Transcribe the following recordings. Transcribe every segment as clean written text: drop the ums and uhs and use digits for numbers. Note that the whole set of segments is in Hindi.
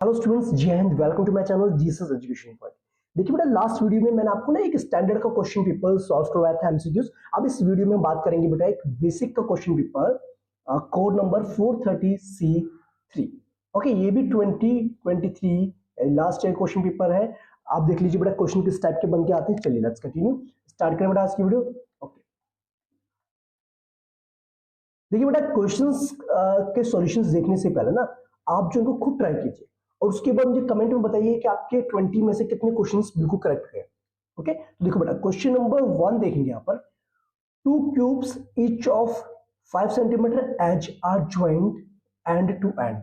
हेलो स्टूडेंट्स, जय Hind. Welcome to my channel Jesus education point. देखिए बेटा, लास्ट वीडियो में मैंने आपको ना एक स्टैंडर्ड का क्वेश्चन पेपर सॉल्व करवाया था, एमसीक्यूज। अब इस वीडियो में बात करेंगे बेटा एक बेसिक का question paper, code number 430C3। Okay, ये भी 2023 लास्ट ईयर क्वेश्चन पेपर है। आप देख लीजिए बेटा क्वेश्चन किस टाइप के बन के आते हैं। चलिए लेट्स कंटिन्यू, स्टार्ट करें बेटा आज की वीडियो। ओके, देखिए बेटा क्वेश्चंस के सॉल्यूशंस देखने से पहले ना आप जो इनको खुद ट्राई कीजिए और उसके बाद मुझे कमेंट में बताइए कि आपके 20 में से कितने क्वेश्चंस बिल्कुल करेक्ट गए। ओके, तो देखो बेटा क्वेश्चन नंबर 1 देखेंगे यहाँ पर। Two cubes each of 5 centimetre edge are joint end to end.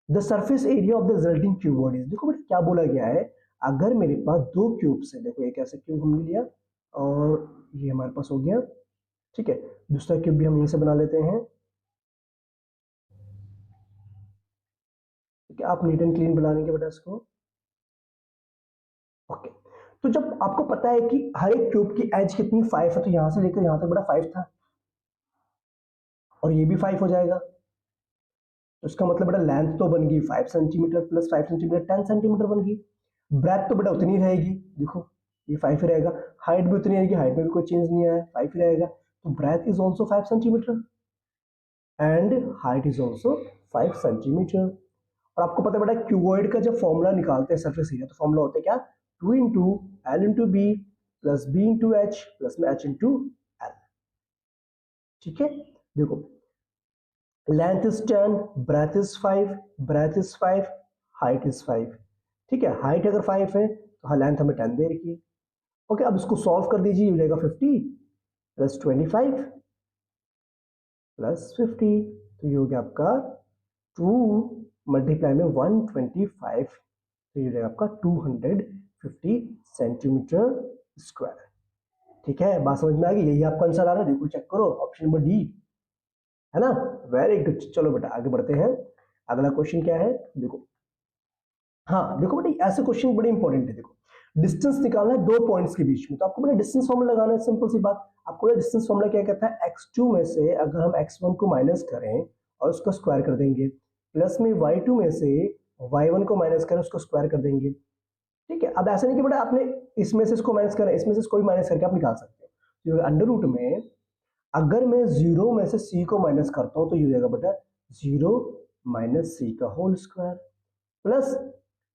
The surface area of the resulting cube is. देखो बेटा क्या बोला गया है, अगर मेरे पास दो क्यूब्स है, देखो एक ऐसा क्यूब हमने लिया और ये हमारे पास हो गया, ठीक है। दूसरा क्यूब भी हम यहीं से बना लेते हैं। ठीक है, आप नीट एंड क्लीन बना लेंगे बेटा इसको। ओके, तो जब आपको पता है कि हर एक क्यूब की एज कितनी 5 है, तो यहां से लेकर यहां तक बेटा 5 था और ये भी 5 हो जाएगा। तो इसका मतलब बेटा लेंथ तो बन गई 5 सेंटीमीटर प्लस 5 सेंटीमीटर 10 सेंटीमीटर बन गई। ब्रेथ तो बेटा उतनी रहेगी, देखो ये 5 ही रहेगा। हाइट भी उतनी रहेगी, हाइट में भी कोई चेंज नहीं आया, 5 ही रहेगा। तो breadth is also 5 centimetre and height is also 5 centimetre. और आपको पता है बेटा क्यूबॉइड का जब फॉर्मूला निकालते हैं सरफेस एरिया, तो फॉर्मूला होता है क्या, 2 into L into B plus B into H plus में एच इंटू एल। ठीक है, देखो length is 10, breadth is 5, breadth is 5, height is 5। ठीक है, हाइट अगर 5 है तो हाँ लेंथ हमें 10 दे रखी है। ओके, अब इसको सॉल्व कर दीजिए, हो जाएगा 50 प्लस 25 प्लस 50, तो ये हो गया आपका 2 मल्टीप्लाई में 125, तो ये हो जाएगा आपका 250 सेंटीमीटर स्क्वायर। ठीक है, बात समझ में आ गई, यही आपका आंसर आ रहा है। देखो चेक करो, ऑप्शन नंबर डी है ना। Very good. चलो बेटा आगे बढ़ते हैं। अगला क्वेश्चन क्या है, देखो। हाँ देखो बेटा, ऐसे क्वेश्चन बड़े इंपॉर्टेंट है। देखो डिस्टेंस निकालना है दो पॉइंट्स के बीच में, तो आपको बेटा डिस्टेंस फॉर्मूला लगाना है। सिंपल सी बात, आपको डिस्टेंस फॉर्मूला क्या कहता है, x2 में से अगर हम x1 को माइनस करें और उसका स्क्वायर कर देंगे, प्लस में y2 में से y1 को माइनस करें उसको स्क्वायर कर देंगे। ठीक है, अब ऐसा नहीं कि बेटा आपने इसमें से इसको माइनस करें, इसमें से इसको भी माइनस करके आप निकाल सकते हो। तो अंडर रूट में अगर मैं जीरो में से c को माइनस करता हूं तो ये हो जाएगा बेटा 0 माइनस सी का होल स्क्वायर प्लस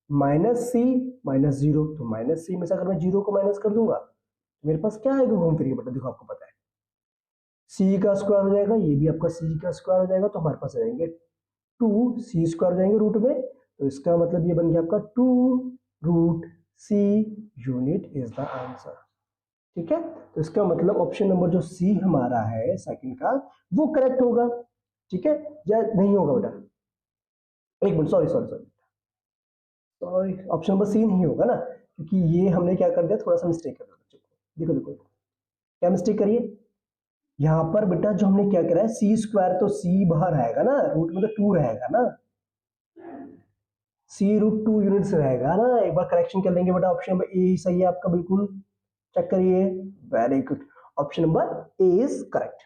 माइनस सी माइनस जीरो, तो माइनस सी में से अगर मैं जीरो को माइनस कर दूंगा तो मेरे पास क्या आएगा घूम फिर के बेटा, देखो आपको पता है सी का स्क्वायर हो जाएगा, ये भी आपका सी का स्क्वायर हो जाएगा, तो हमारे पास आएंगे 2c² जाएंगे रूट में, तो इसका मतलब ये बन गया आपका 2√c unit is the answer. ठीक है, तो इसका मतलब ऑप्शन नंबर जो सी हमारा है सेकंड का, वो करेक्ट होगा। ठीक है, या नहीं होगा बेटा, एक minute, sorry sorry sorry sorry, option number C नहीं होगा ना, क्योंकि ये हमने क्या कर दिया, थोड़ा सा मिस्टेक कर दिया बच्चों को। देखो देखो क्या मिस्टेक करिए, यहाँ पर बेटा जो हमने क्या करा है, सी स्क्वायर, तो सी बाहर आएगा ना, रूट में तो 2 रहेगा ना, c√2 यूनिट्स रहेगा ना। एक बार करेक्शन कर लेंगे बेटा, ऑप्शन नंबर ए सही है आपका, बिल्कुल चेक करिए। Very good, option number A is correct.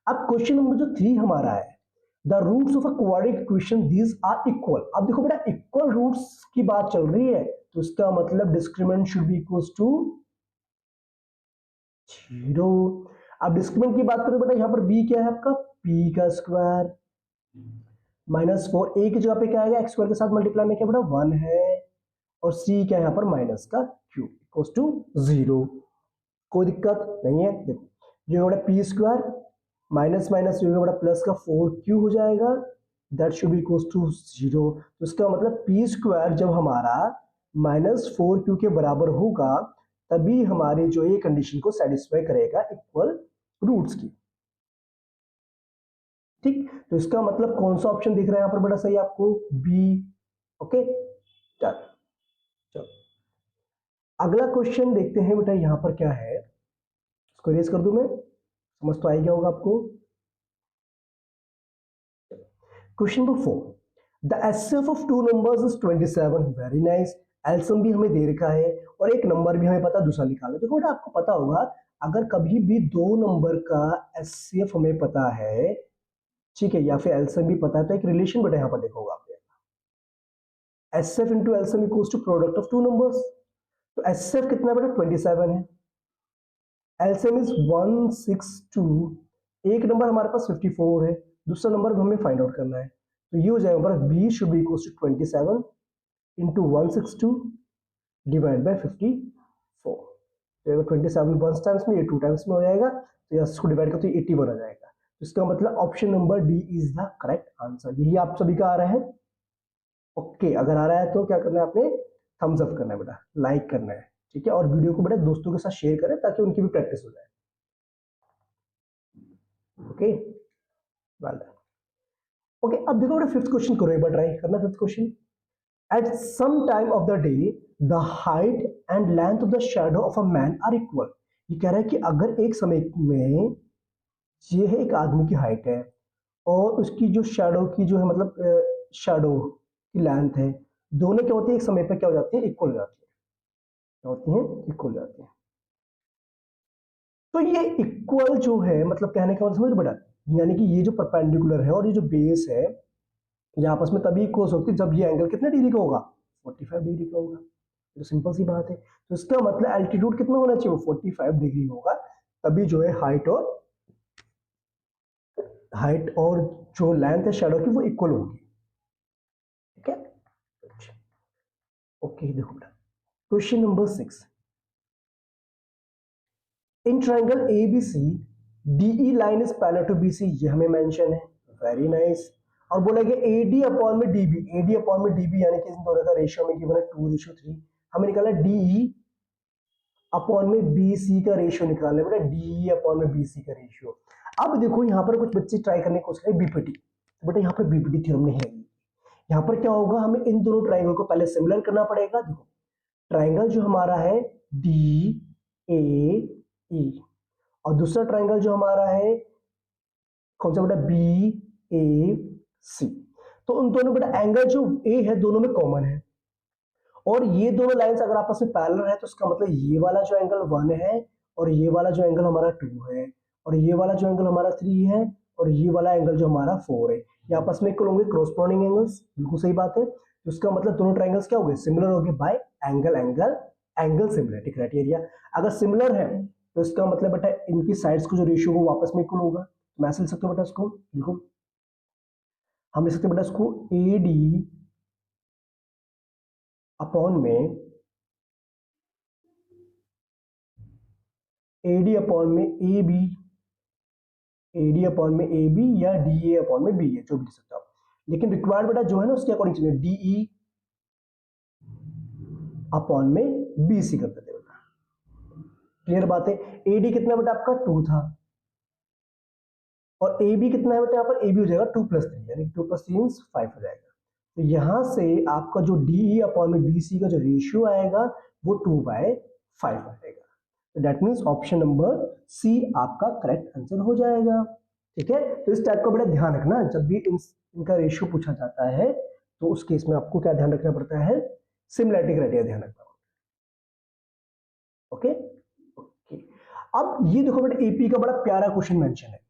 अब क्वेश्चन नंबर जो 3 हमारा है, the roots of a quadratic equation these are equal. अब देखो बेटा इक्वल रूट्स की बात चल रही है, तो इसका मतलब discriminant should be equals to 0। अब डिस्क्रिमिनेंट की बात करें बेटा, यहाँ पर b क्या है आपका, p का स्क्वायर -4, a की जगह पे क्या आएगा, एक्स स्क्वायर के साथ मल्टीप्लाई में क्या बेटा 1 है, और c क्या है यहाँ पर माइनस का क्यूब इक्वल्स टू 0। कोई दिक्कत नहीं है। देखो ये बड़ा पी स्क्वायर माइनस माइनस जो बड़ा प्लस का 4q हो जाएगा, that should be equals to 0। तो इसका मतलब पी स्क्वायर जब हमारा -4q के बराबर होगा, तभी हमारी जो ये कंडीशन को सेटिस्फाई करेगा इक्वल रूट्स की। ठीक, तो इसका मतलब कौन सा ऑप्शन दिख रहा है यहाँ पर बड़ा सही आपको, बी। ओके चल, चलो अगला क्वेश्चन देखते हैं बेटा, यहाँ पर क्या है, इसको रेज कर दूं मैं, समझ तो आ गया होगा आपको। Question number 4, the HCF of two numbers is 27। Very nice, LCM भी हमें दे रखा है और एक नंबर भी हमें पता दूसरा निकालना है। देखो बेटा आपको पता होगा, अगर कभी भी दो नंबर का एचसीएफ हमें पता है, ठीक है, या फिर एलसीएम भी पता है, तो एक रिलेशन बेटा यहाँ पर देखोगे आप, S F into LCM equals to product of two numbers. तो एस एफ कितना बेटा 27 है, एलसीएम इज 162, एक नंबर हमारे पास 54 है, दूसरा नंबर हमें फाइंड आउट करना है। तो ये हो जाएगा B should be equals to 27 into 162 divide by 54। तो 27 वन टाइम्स में, ये 2 टाइम्स में हो जाएगा, तो इसको डिवाइड करते 81 आ जाएगा। तो इसका मतलब option number D is the correct answer. यही आप सभी का आ रहा है। ओके, अगर आ रहा है तो क्या करना है आपने, थम्स अप करना है बेटा, लाइक करना है, ठीक है। और वीडियो को बेटा दोस्तों के साथ शेयर करें ताकि उनकी भी प्रैक्टिस हो जाए। Okay, well done. ओके, अब देखो बेटा फिफ्थ क्वेश्चन करो, एक बार ट्राई करना fifth question. At some time of the day, the height and length of the shadow of a man are equal. ये कह रहा है कि अगर एक समय में ये है एक आदमी की हाइट है और उसकी जो शैडो की जो है मतलब शैडो की लेंथ है, दोनों क्या होती है एक समय पर क्या हो जाती है, इक्वल हो जाती है। क्या होती है, इक्वल हो जाती है। तो ये इक्वल जो है मतलब कहने का मतलब समझ बेटा, यानी कि ये जो परपेंडिकुलर है और ये जो बेस है ये आपस में तभी इक्वल होती है जब ये एंगल कितने डिग्री का होगा, 45 डिग्री का होगा। तो सिंपल सी बात है। तो इसका मतलब एल्टीट्यूड कितना होना चाहिए, 45 डिग्री होगा, तभी जो है हाइट और जो लेंथ है शैडो की वो इक्वल होगी। ठीक है, ओके। देखो बेटा question number 6, in triangle ABC DE line is parallel to BC, ये हमें मेंशन है, वेरी नाइस। और बोला गया एडी अपॉन में डीबी, एडी अपॉन में डीबी यानी कि इन दोनों का रेशियो में गिवन है 2:3। हमें निकाला डीई अपॉन में बीसी का रेशियो निकालना है बेटा, डीई अपॉन में बीसी का रेशियो। अब देखो यहाँ पर कुछ बच्चे ट्राई करने की कोशिश करें बीपीटी, तो बेटा यहाँ पर बीपीटी थ्योरम नहीं है। यहाँ पर क्या होगा, हमें इन दोनों ट्राइंगल को पहले सिमिलर करना पड़ेगा। देखो ट्राइंगल जो हमारा है डी ए ई और दूसरा ट्राइंगल जो हमारा है कौन सा बेटा, बी ए सी। तो उन दोनों बेटा एंगल जो ए है दोनों में कॉमन है और ये दोनों लाइंस अगर आपस में पैरेलल है तो इसका मतलब ये वाला जो एंगल 1 है और ये वाला जो एंगल हमारा 2 है और ये वाला जो एंगल हमारा 3 है और ये वाला एंगल जो हमारा 4 है, ये आपस में इक्वल होंगे, कॉरस्पॉन्डिंग एंगल्स। बिल्कुल सही बात है। तो इसका मतलब दोनों ट्राइंगल्स क्या हो गए, सिमिलर हो गए बाय एंगल सिमिलरिटी क्राइटेरिया। अगर सिमिलर है तो इसका मतलब बेटा इनकी साइड्स को जो रेशियो हो वापस में इक्वल होगा। मैं ऐसे लिख सकता हूँ बेटा इसको, देखो हम लिख सकते हैं बेटा इसको ए डी अपॉन में एडी अपॉन में ए बी, एडी अपॉन में ए बी या डी ए अपॉन में बी है, जो भी लिख सकते हो आप। लेकिन रिक्वायर्ड बेटा जो है ना उसके अकॉर्डिंग चाहिए, डीई अपॉन में बी सी कर देते बेटा। क्लियर बात है। एडी कितना बेटा आपका 2 था और ए बी कितना है बेटा, यहाँ पर ए बी हो जाएगा 2+3 यानी 2+3 5 हो जाएगा। तो यहां से आपका जो डीई अपॉन में बी सी का जो रेशियो आएगा वो 2/5 आएगा। तो that means option number C आपका करेक्ट आंसर हो जाएगा। ठीक है, तो इस टाइप का बड़ा ध्यान रखना, जब भी इनका रेशियो पूछा जाता है तो उस केस में आपको क्या ध्यान रखना पड़ता है, सिमिलरिटी क्राइटेरिया ध्यान रखना पड़ता है। ओके ओके, अब ये देखो बेटा एपी का बड़ा प्यारा क्वेश्चन मेंशन है।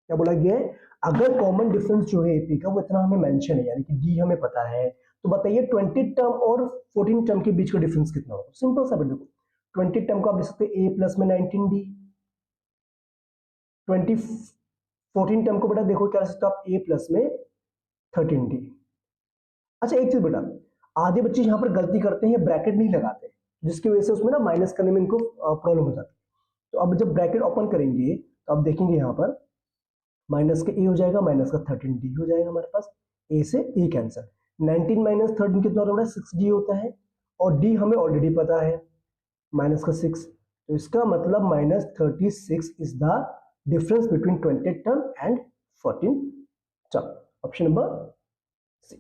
क्या बोला गया है, अगर कॉमन डिफरेंस जो है एपी का वो इतना हमें मेंशन है यानी कि डी हमें पता है, तो बताइए 20 टर्म और 14 टर्म के बीच का डिफरेंस कितना होगा। सिंपल सा देखो 20 टर्म को आप लिख सकते हैं ए प्लस में 19d, 14 टर्म को बेटा देखो क्या लिख सकते हो आप, ए प्लस में 13d। अच्छा एक चीज बेटा, आधे बच्चे यहाँ पर गलती करते हैं, ब्रैकेट नहीं लगाते, जिसकी वजह से उसमें ना माइनस करने में इनको प्रॉब्लम हो जाती है। तो अब जब ब्रैकेट ओपन करेंगे तो आप देखेंगे यहाँ पर माइनस का ए हो जाएगा, माइनस का 13d हो जाएगा हमारे पास, ए से ए कैंसर। 19 माइनस 13 कितना होता है, 6d होता है और d हमें ऑलरेडी पता है माइनस का 6। तो इसका मतलब -36 is the difference between 20 term and 14 term. Option number C.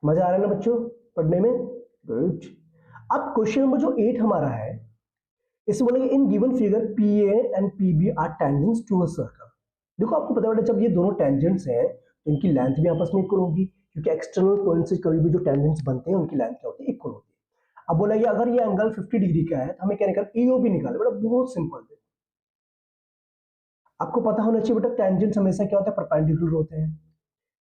मजा आ रहा है ना बच्चों पढ़ने में, गुड। अब क्वेश्चन नंबर जो 8 हमारा है, इसमें बोलेंगे in given figure PA and PB are tangents to a circle. देखो आपको पता है जब ये दोनों टेंजेंट्स हैं तो इनकी लेंथ भी आपस में इक्वल होगी, क्योंकि एक्सटर्नल पॉइंट से कभी भी जो टेंजेंट्स बनते हैं उनकी लेंथ क्या होती है, इक्वल होती है। अब बोला अगर ये एंगल 50 डिग्री का है तो हमें क्या निकालना, EOB निकाले बेटा, बहुत सिंपल है। आपको पता होना चाहिए बेटा टेंजेंट्स हमेशा क्या होता है, परपेंडिकुलर होते हैं।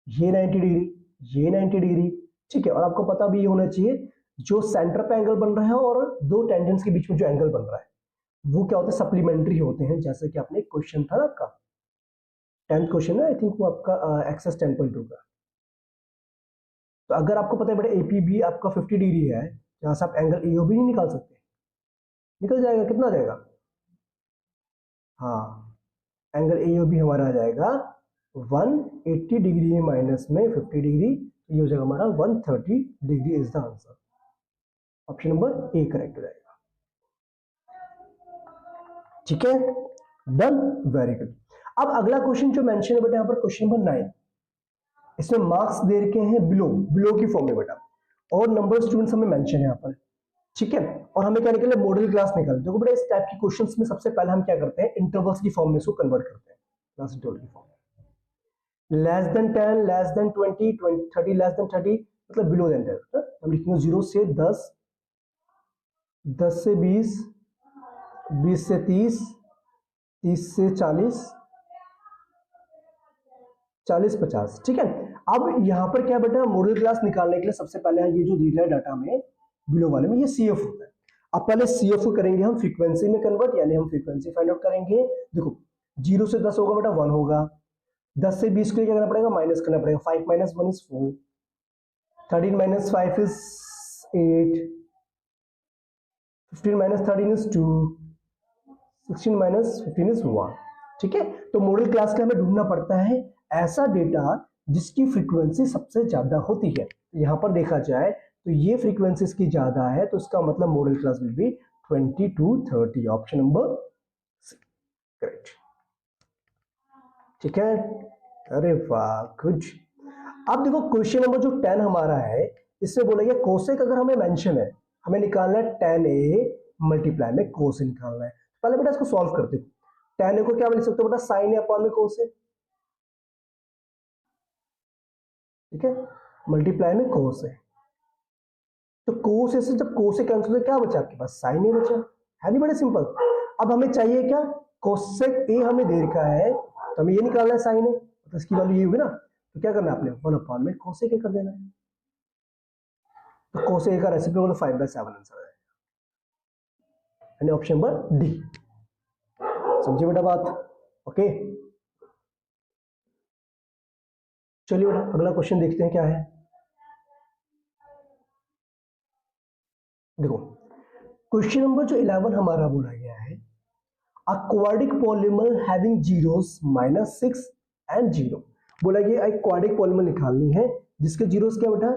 ये 90 डिग्री, ये 90 डिग्री, ठीक है। और आपको पता भी ये होना चाहिए जो सेंटर पे एंगल बन रहा है और दो टेंजेंट्स के बीच में जो एंगल बन रहा है वो क्या होते हैं, सप्लीमेंट्री होते हैं। जैसे कि आपने एक क्वेश्चन था ना आपका 10th क्वेश्चन है, आई थिंक वो आपका एक्सेस 10.2 का। तो अगर आपको पता है बेटा एपीबी आपका 50 डिग्री है, जहां से आप एंगल एओबी नहीं निकाल सकते, निकल जाएगा, कितना आ जाएगा, हाँ, एंगल एओबी हमारा आ जाएगा 180 डिग्री माइनस में 50 डिग्री, तो ये हो जाएगा हमारा 130 degree is the answer. Option number A correct हो जाएगा, ठीक है, डन, वेरी गुड। अब अगला क्वेश्चन जो मेंशन है बेटा यहाँ पर क्वेश्चन नंबर 9, इसमें मार्क्स दे रखे हैं बिलो, बिलो की फॉर्म में बेटा, और नंबर ऑफ स्टूडेंट्स हमें मेंशन है यहाँ पर, ठीक है। और हमें क्या निकले, मॉडल क्लास निकल। देखो बेटा इस टाइप की क्वेश्चंस में सबसे पहले हम क्या करते हैं, इंटरवल्स की फॉर्म में इसको कन्वर्ट करते हैं, क्लास इंटरवल की फॉर्म में। Less than 10, less than 20, 30 less than 30, मतलब बिलो देन 10। हम लिखेंगे 0 से 10, 10 से 20, 20 से 30, 30 से 40, 40 50, ठीक है। अब यहाँ पर क्या बेटा, मॉडल क्लास निकालने के लिए सबसे पहले ये जो दिख रहा है डाटा में बिलो वाले में, ये सीएफ होता है। अब पहले सीएफ को करेंगे हम फ्रीक्वेंसी में कन्वर्ट, यानी हम फ्रीक्वेंसी फाइंड आउट करेंगे। देखो 0 से 10 होगा बेटा 1 होगा, 10 से 20 के लिए क्या करना पड़ेगा, माइनस करना पड़ेगा, 5 minus 1 is 4, 13 minus 5 is 8, 15 minus 13 is 2, 16 minus 15 is 1, ठीक है। तो मॉडल क्लास का हमें ढूंढना पड़ता है ऐसा डेटा जिसकी फ्रीक्वेंसी सबसे ज्यादा होती है। यहां पर देखा जाए तो ये फ्रीक्वेंसी इसकी ज्यादा है, तो इसका मतलब model class will be 20 to 30, option number correct, ठीक है। अरे वाह, गुड। अब देखो क्वेश्चन नंबर जो 10 हमारा है, इससे बोला गया कोसेक अगर हमें मेंशन है, हमें निकालना है tan a मल्टीप्लाई में कोस निकालना है। पहले बेटा इसको सॉल्व करते हो। tan a को क्या लिख सकते हो बेटा, साइन a अपॉन में कोस a, ठीक है, मल्टीप्लाई में कोस a। तो कोस से जब कोस से कैंसिल हो क्या बचा आपके पास, साइन ए बचा, है नहीं, बड़े सिंपल। अब हमें चाहिए क्या, कोसेक ए हमें दे रखा है, तो हमें ये निकालना है साइन ए, तो इसकी वैल्यू ये होगी ना, तो क्या करना है आपने 1 अपॉन में कोसेक ए कर देना है। तो कोसेक ए का रेसिप्रोकल तो 5/7 आंसर है, यानी ऑप्शन नंबर डी। समझे बेटा बात, ओके। चलिए बेटा अगला क्वेश्चन देखते हैं क्या है। देखो क्वेश्चन नंबर जो 11 हमारा बोला गया है, a quadratic polymer having zeros -6 and 0, बोला गया एक क्वाड्रिक पॉलीमर निकालनी है जिसके जीरोस क्या बेटा,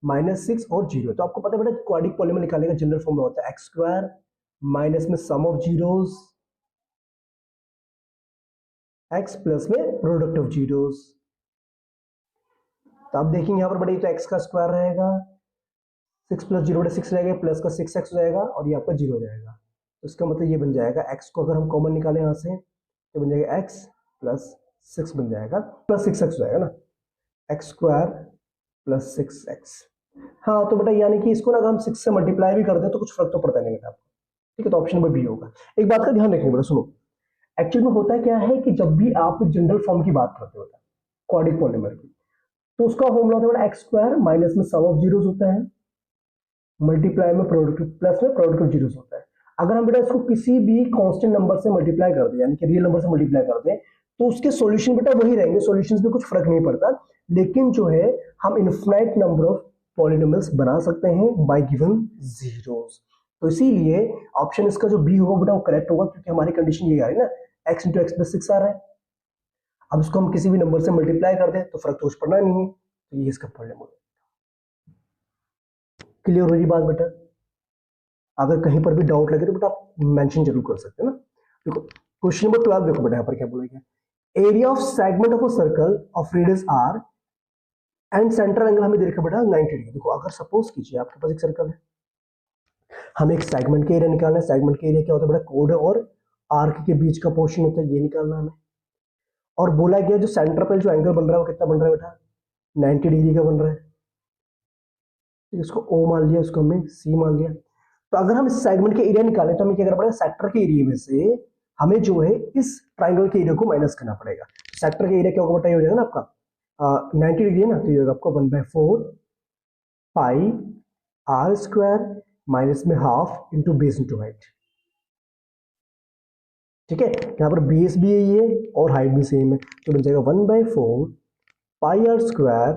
-6 और 0। तो आपको पता है बेटा क्वाड्रिक पॉलीमर निकालने का जनरल फॉर्मूला होता है x² माइनस में सम ऑफ जीरोस, x प्लस में प्रोडक्ट ऑफ जीरोस। तो आप देखेंगे यहाँ पर बड़े तो x का स्क्वायर रहेगा, 6 प्लस 0 बटा 6 रहेगा, प्लस का 6x हो जाएगा और ये आपका 0 हो जाएगा। तो इसका मतलब ये बन जाएगा x को अगर हम कॉमन निकालें यहाँ से तो बन जाएगा x प्लस 6 बन जाएगा, प्लस 6x हो जाएगा ना, x² प्लस 6x। हाँ तो बेटा यानी कि इसको ना अगर हम 6 से मल्टीप्लाई भी कर दें तो कुछ फर्क तो पड़ता नहीं बेटा आपको, ठीक है। तो ऑप्शन नंबर बी होगा। एक बात का ध्यान रखिए बेटा, सुनो एक्चुअल में होता क्या है कि जब भी आप जनरल फॉर्म की बात करते हो क्वाड्रिक पॉलीमर की, तो उसका फॉर्मूला होता है x² माइनस में सम ऑफ जीरोस होता है, मल्टीप्लाई में प्रोडक्ट प्लस में प्रोडक्ट ऑफ जीरोस होता है। अगर हम बेटा इसको किसी भी कांस्टेंट नंबर से मल्टीप्लाई कर दें, यानी कि रियल नंबर से मल्टीप्लाई कर दें, तो उसके सॉल्यूशन बेटा वही रहेंगे, सॉल्यूशंस में कुछ फर्क नहीं पड़ता। लेकिन जो है हम इनफिनाइट नंबर ऑफ पॉलिनोमियल्स बना सकते हैं बाय गिवन जीरोस। तो इसीलिए ऑप्शन इसका जो बी होगा बेटा वो करेक्ट होगा, क्योंकि हमारी कंडीशन ये आ रही है ना, x इंटू एक्स प्लस 6 आ रहा है। अब इसको हम किसी भी नंबर से मल्टीप्लाई कर दें तो फर्क तो कुछ पड़ना नहीं है, तो ये इसका प्रॉब्लम होगा। क्लियर हो रही बात बेटा? अगर कहीं पर भी डाउट लगे तो बेटा आप मेंशन जरूर कर सकते हैं ना। देखो क्वेश्चन नंबर 12 देखो बेटा यहाँ पर क्या बोला गया, area of segment of a circle of radius r and central angle हमें दे रखा बेटा 90 डिग्री। देखो अगर सपोज कीजिए आपके पास एक सर्कल है, हमें एक सेगमेंट का एरिया निकालना है। सेगमेंट का एरिया क्या होता है बेटा, कोड है और आर्क के बीच का पोर्शन होता है, ये निकालना हमें। और बोला गया जो सेंटर पर जो एंगल बन रहा है वो कितना बन रहा है बेटा, 90 डिग्री का बन रहा है। इसको O मान लिया, इसको हमने C मान लिया। तो अगर हम इस सेगमेंट के एरिया निकालें तो हमें क्या करना पड़ेगा, सेक्टर के एरिया में से हमें जो है इस ट्राइंगल के एरिया को माइनस करना पड़ेगा। सेक्टर का एरिया क्या होगा बेटा, ये हो जाएगा ना आपका 90 डिग्री है ना, तो ये होगा आपका 1/4 पाई आर स्क्वायर माइनस में half into base into height. ठीक है, यहाँ पर बेस भी यही है और हाइट भी सेम है, तो बन जाएगा 1/4 पाई आर स्क्वायर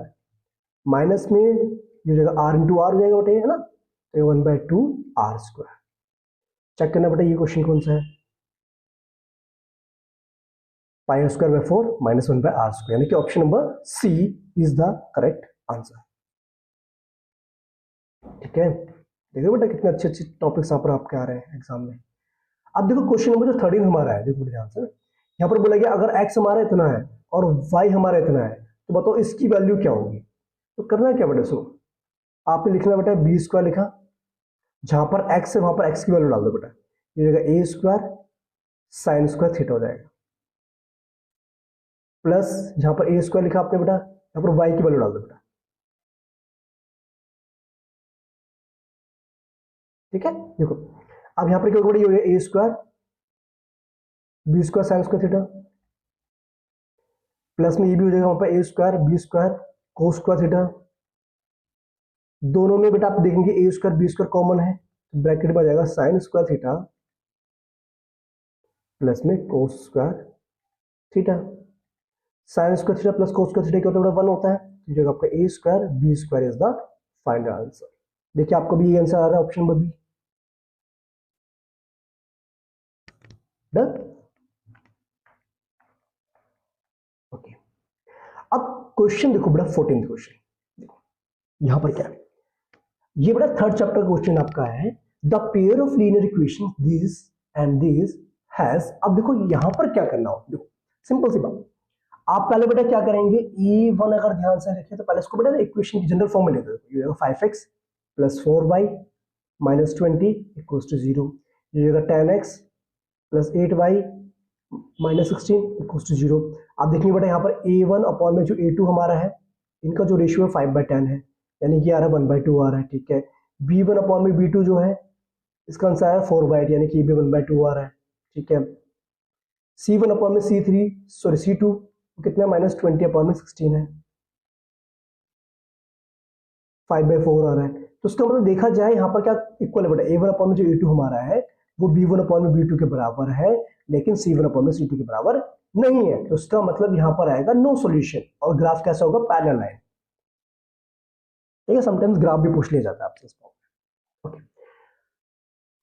माइनस में ये जगह आर इंटू आर हो जाएगा बेटे, है ना, तो 1/2 आर स्क्वायर। चेक करना बेटा ये क्वेश्चन कौन सा है, pi R square by 4 minus 1/r square, यानी कि option number C is the correct answer. ठीक है, देखो बेटा कितने अच्छे अच्छे टॉपिक्स यहाँ पर आपके आ रहे हैं एग्जाम में। अब देखो क्वेश्चन नंबर जो 13 हमारा है, देखो ध्यान से, यहाँ पर बोला गया अगर x हमारा इतना है और y हमारा इतना है, तो बताओ इसकी वैल्यू क्या होगी। तो करना क्या बेटा, सुनो, आपने लिखना बेटा बी स्क्वायर लिखा, जहां पर x है वहां पर x की वैल्यू डाल दो बेटा, ये जाएगा a square sine square theta हो जाएगा, प्लस जहां पर a स्क्वायर लिखा आपने बेटा, यहाँ पर y की वैल्यू डाल दो बेटा। ठीक है, देखो अब यहाँ पर क्या होगा, ये हो गया a square B square sine square theta, plus में ये भी हो जाएगा वहां पर a square B square cos square theta. दोनों में बेटा आप देखेंगे a square B square common है, तो ब्रैकेट में आ जाएगा साइन स्क्वायर थीटा प्लस में कोस square theta. Sign square theta plus cos square theta क्या होता है, 1 होता है, तो जो आपका a square B square is the final answer. देखिए आपको भी ये आंसर आ रहा है option number B. Done, okay. अब क्वेश्चन देखो बेटा 14th क्वेश्चन, देखो यहां पर क्या है, ये बेटा थर्ड चैप्टर क्वेश्चन आपका है, the pair of linear equation this and this has. अब देखो यहां पर क्या करना हो, देखो सिंपल सी बात, आप पहले बेटा क्या करेंगे, E1 अगर ध्यान से देखें तो पहले इसको बेटा इक्वेशन की जनरल फॉर्म में लेते हैं, ये 5x plus 4y minus 20 equals to 0, ये 10x plus 8y minus 16 equals to 0। आप देखिए बेटा यहाँ पर A1 अपॉन में जो A2 हमारा है, इनका जो रेशियो है 5/10 है, यानी कि आ रहा है 1/2 आ रहा है। ठीक है, B1 अपॉन में B2 जो है इसका आंसर है 4/8, यानी कि ये भी 1/2 आ रहा है। ठीक है, C1 अपॉन में C2 कितना माइनस 20 अपॉन में 16 है, 5/4 आ रहा है। तो उसका मतलब देखा जाए यहाँ पर क्या इक्वल है बेटा, A1 अपॉन में जो A2 हमारा है वो B1 अपॉन में B2 के बराबर है, लेकिन C1 अपॉन में C2 के बराबर नहीं है, तो उसका मतलब यहाँ पर आएगा नो सॉल्यूशन, और ग्राफ कैसा होगा, पैरेलल लाइन। ठीक है, समटाइम्स ग्राफ भी पूछ लिया जाता है आपसे इस पर। ओके,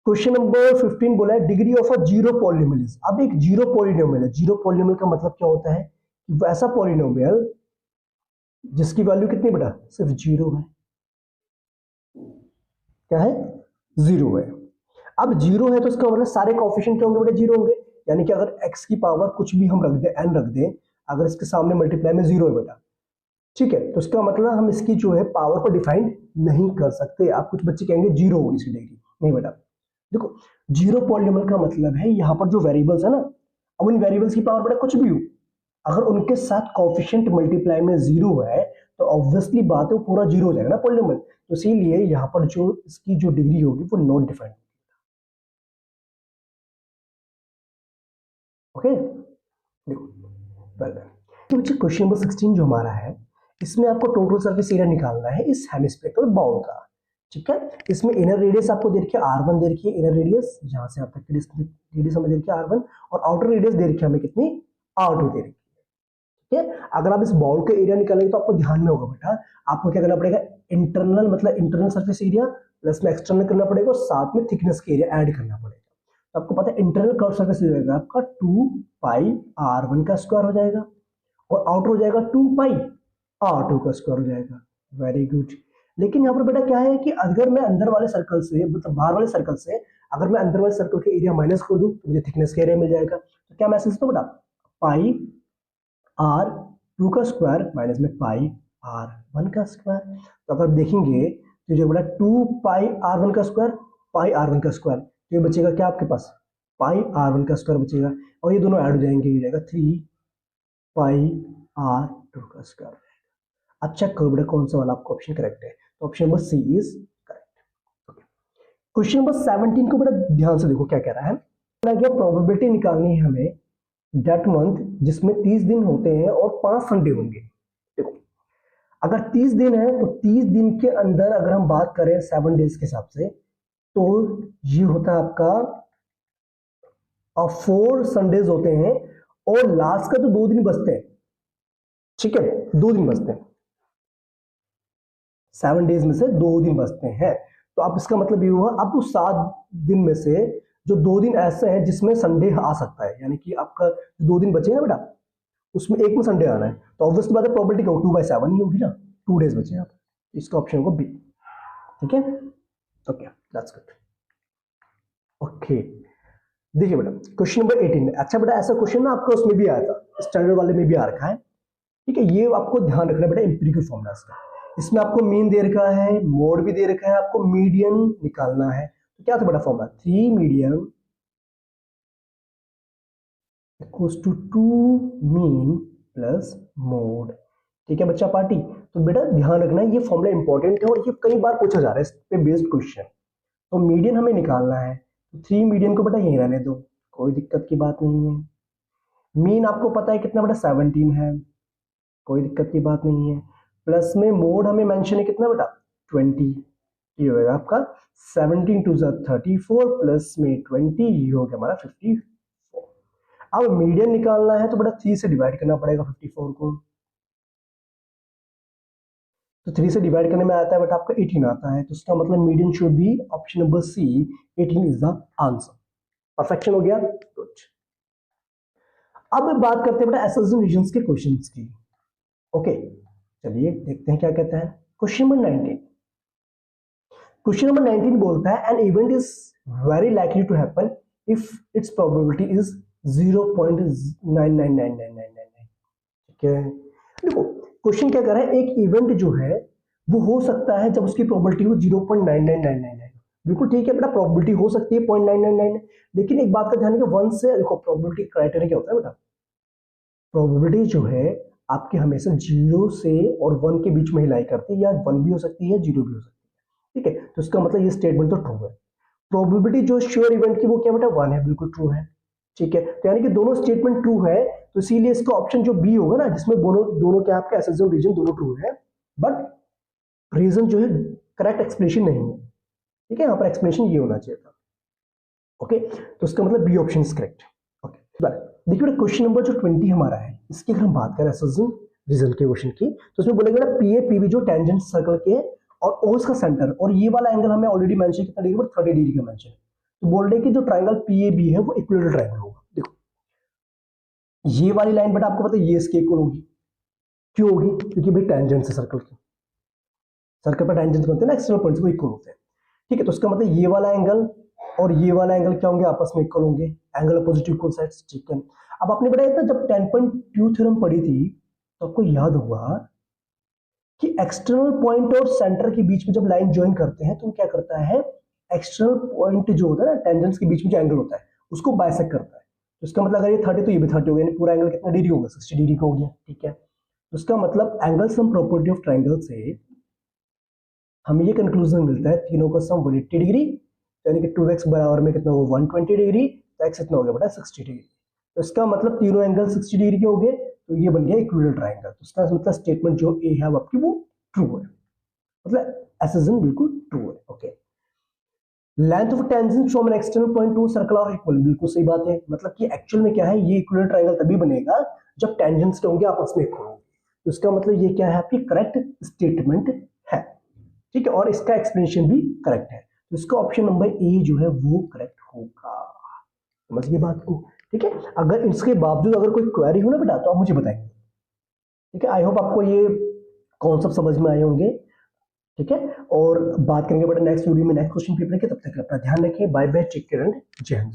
क्वेश्चन नंबर 15 बोला है degree of a zero polynomial. अब एक जीरो पॉलिनोमियल है, जीरो पॉलिनोमियल का मतलब क्या होता है कि ऐसा पॉलिनोमियल जिसकी वैल्यू कितनी बेटा, सिर्फ जीरो है। क्या है, जीरो है। अब जीरो है तो इसका मतलब सारे कोएफिशिएंट क्या होंगे बेटा, जीरो होंगे, यानी कि अगर x की पावर कुछ भी हम रख दें, n रख दें, अगर इसके सामने मल्टीप्लाई में जीरो है बेटा, ठीक है, तो इसका मतलब हम इसकी जो है पावर को डिफाइन नहीं कर सकते। आप कुछ बच्चे कहेंगे जीरो होगी इसकी डिग्री, नहीं बेटा, देखो जीरो पॉलिनोमियल का मतलब है यहाँ पर जो वेरिएबल्स है ना, अब उन वेरिएबल्स की पावर बेटा कुछ भी हो, अगर उनके साथ कोएफिशिएंट मल्टीप्लाई में जीरो है तो ऑब्वियसली बात है वो पूरा जीरो हो जाएगा ना पॉलिनोमियल, तो इसीलिए यहाँ पर जो इसकी जो डिग्री होगी वो नॉट डिफाइंड। ओके, देखो बच्चे क्वेश्चन नंबर 16 जो हमारा है, इसमें आपको टोटल सरफेस एरिया निकालना है इस हेमिस्फेरिकल बाउल का। ठीक है, इसमें इनर रेडियस आपको दे रखी है R1 दे रखी है, इनर रेडियस जहां से आप तक की रेडियस हमें दे रखी है R1, और आउटर रेडियस दे रखी है हमें कितनी, R2 दे रखी है। ठीक है, अगर आप इस बाउल का एरिया निकालेंगे तो आपको ध्यान में होगा बेटा, आपको क्या करना पड़ेगा, इंटरनल मतलब इंटरनल सरफेस एरिया प्लस में एक्सटर्नल करना पड़ेगा, और साथ में थिकनेस का एरिया ऐड करना पड़ेगा। तो आपको पता है इंटरनल कर्व सरफेस एरिया आपका 2 पाई R1 का स्क्वायर हो जाएगा, और आउटर हो जाएगा 2 पाई R2 का स्क्वायर हो जाएगा। Very good. लेकिन यहाँ पर बेटा क्या है कि अगर मैं अंदर वाले सर्कल से मतलब बाहर वाले सर्कल से अगर मैं अंदर वाले सर्कल के एरिया माइनस कर दूं तो मुझे थिकनेस का एरिया मिल जाएगा। तो क्या मैं समझता हूं बेटा, पाई R2 का स्क्वायर माइनस में पाई R1 का स्क्वायर। तो अगर देखेंगे तो जो बेटा 2 पाई R1 का स्क्वायर पाई R1 का स्क्वायर, तो ये बचेगा क्या आपके पास, पाई R1 का स्क्वायर बचेगा, और ये दोनों ऐड हो जाएंगे, ये जाएगा 3 पाई R2 का स्क्वायर। अब चेक करो बेटा कौन सा वाला आपका ऑप्शन करेक्ट है, तो option number C is correct. Question number 17 को बेटा ध्यान से देखो क्या कह रहा है, प्रोबेबिलिटी निकालनी है हमें डेट मंथ जिसमें 30 दिन होते हैं और 5 संडे होंगे। देखो अगर 30 दिन है तो 30 दिन के अंदर अगर हम बात करें 7 डेज के हिसाब से, तो ये होता है आपका 4 संडेज होते हैं, और लास्ट का तो 2 दिन बचते हैं, ठीक है, 2 दिन बचते हैं, 7 डेज में से 2 दिन बचते हैं। तो आप इसका मतलब ये हुआ अब उस 7 दिन में से जो 2 दिन ऐसे हैं जिसमें संडे आ सकता है, यानी कि आपका 2 दिन बचे हैं ना बेटा, उसमें एक में संडे आना है, तो ऑब्वियसली बात है प्रोबेबिलिटी क्या 2/7 ही होगी ना, 2 डेज बचे हैं आप, इसका ऑप्शन होगा बी। ठीक है, ओके दैट्स गुड। ओके देखिए बेटा क्वेश्चन नंबर 18। अच्छा बेटा ऐसा क्वेश्चन ना आपका उसमें भी आया था, स्टैंडर्ड वाले में भी आ रखा है, ठीक है, ये आपको ध्यान रखना बेटा एम्पिरिकल फॉर्मूला का। इसमें आपको मीन दे रखा है, मोड भी दे रखा है, आपको मीडियन निकालना है। तो क्या था बेटा formula, 3 median equals to 2 mean plus mode. ठीक है बच्चा पार्टी, तो बेटा ध्यान रखना ये फॉर्मूला इंपॉर्टेंट है और ये कई बार पूछा जा रहा है इस पे बेस्ड क्वेश्चन। तो मीडियन हमें निकालना है, तो 3 मीडियन को बेटा यहीं रहने दो, कोई दिक्कत की बात नहीं है। मीन आपको पता है कितना बेटा 17 है, कोई दिक्कत की बात नहीं है। प्लस में मोड हमें मेंशन है कितना बेटा 20, ये होगा आपका 17 टू 34 प्लस में 20, ये हो गया हमारा 54। अब मीडियन निकालना है तो बेटा 3 से डिवाइड करना पड़ेगा 54 को, तो 3 से डिवाइड करने में आता है बेटा आपका 18 आता है, तो इसका मतलब median should be option number C, 18 is the answer. Perfection हो गया, गुड। अब बात करते हैं बेटा एसोसिएशन रीजंस के क्वेश्चंस की। ओके चलिए देखते हैं क्या कहता है क्वेश्चन नंबर 19। क्वेश्चन नंबर 19 बोलता है an event is very likely to happen if its probability is 0.999999। ठीक है, देखो क्वेश्चन क्या कर रहा है, एक इवेंट जो है वो हो सकता है जब उसकी प्रोबेबिलिटी हो 0.99999। बिल्कुल ठीक है बेटा, प्रोबेबिलिटी हो सकती है 0.999, लेकिन एक बात का ध्यान रखिए, 1 से देखो प्रोबेबिलिटी क्राइटेरिया क्या होता है बेटा, प्रोबेबिलिटी जो है आपके हमेशा 0 से और 1 के बीच में ही लाई करती है, या 1 भी हो सकती है 0 भी हो सकती है। ठीक है, तो इसका मतलब ये स्टेटमेंट तो ट्रू है। प्रोबेबिलिटी जो श्योर इवेंट की वो क्या बेटा 1 है, बिल्कुल ट्रू है। ठीक है, तो यानी कि दोनों स्टेटमेंट ट्रू है, तो इसीलिए इसका ऑप्शन जो बी होगा ना, जिसमें दोनों क्या आपके एसोसिएशन रीजन दोनों ट्रू है, बट रीजन जो है करेक्ट एक्सप्लेनेशन नहीं है। ठीक है, यहाँ पर एक्सप्लेनेशन ये होना चाहिए था। ओके, तो इसका मतलब B option is correct. Okay देखिए क्वेश्चन नंबर जो 20 हमारा है, इसकी अगर हम बात करें एसोसिएशन रीजन के क्वेश्चन की, तो इसमें बोलेगा ना पी ए पी बी जो टेंजेंट सर्कल के और ओ का सेंटर, और ये वाला एंगल हमें ऑलरेडी मेंशन कितना डिग्री पर 30 डिग्री का मेंशन, तो बोल रहे कि जो ट्रायंगल पीएबी है वो इक्विलेटरल ट्रायंगल होगा। देखो ये वाली लाइन बेटा आपको पता है ये इसके इक्वल होगी, क्यों होगी, क्योंकि भाई टेंजेंट से सर्कल की, सर्कल पर टेंजेंट बनते हैं ना एक्सटर्नल पॉइंट्स वो इक्वल होते हैं। ठीक है, तो इसका मतलब ये वाला एंगल और ये वाला एंगल क्या होंगे, आपस में इक्वल होंगे, एंगल अपोजिट इक्वल साइड्स। ठीक है, अब आपने बताया था जब 10.2 थ्योरम पढ़ी थी तो आपको याद होगा कि एक्सटर्नल पॉइंट और सेंटर के बीच में जब लाइन ज्वाइन करते हैं तो क्या करता है, एक्सटर्नल पॉइंट जो होता है ना टेंजेंट्स के बीच में जो एंगल होता है उसको बाइसेक्ट करता है। तो इसका मतलब अगर ये 30 तो ये भी 30 हो गया, पूरा एंगल कितना डिग्री होगा 60 डिग्री का हो गया। ठीक है, तो इसका मतलब angle sum property of triangle से हमें ये कंक्लूजन मिलता है तीनों का सम 180 डिग्री, यानी कि 2x बराबर में कितना होगा 120 डिग्री, तो x इतना हो गया बेटा 60 डिग्री। तो इसका मतलब तीनों एंगल 60 डिग्री के हो गए, तो ये बन गया इक्विलेटरल ट्रायंगल। तो इसका मतलब स्टेटमेंट जो ए है आपकी वो ट्रू है, मतलब एसोसिएशन बिल्कुल ट्रू है। Okay, length of tangent from an external point to circle are equal, बिल्कुल सही बात है, मतलब कि एक्चुअल में क्या है, ये इक्विलेटरल ट्रायंगल तभी बनेगा जब टेंजेंट्स क्या होंगे आपस में इक्वल होंगे। तो इसका मतलब ये क्या है आपकी करेक्ट स्टेटमेंट है। ठीक है, और इसका एक्सप्लेनेशन भी करेक्ट है, तो इसका ऑप्शन नंबर ए जो है वो करेक्ट होगा। समझिए बात को। ठीक है, अगर इसके बावजूद अगर कोई क्वेरी हो ना बेटा तो आप मुझे बताएंगे। ठीक है, आई होप आपको ये कॉन्सेप्ट समझ में आए होंगे। ठीक है, और बात करेंगे बेटा नेक्स्ट वीडियो में नेक्स्ट क्वेश्चन पेपर के, तब तक अपना ध्यान रखिए, bye bye, take care and जय हिंद।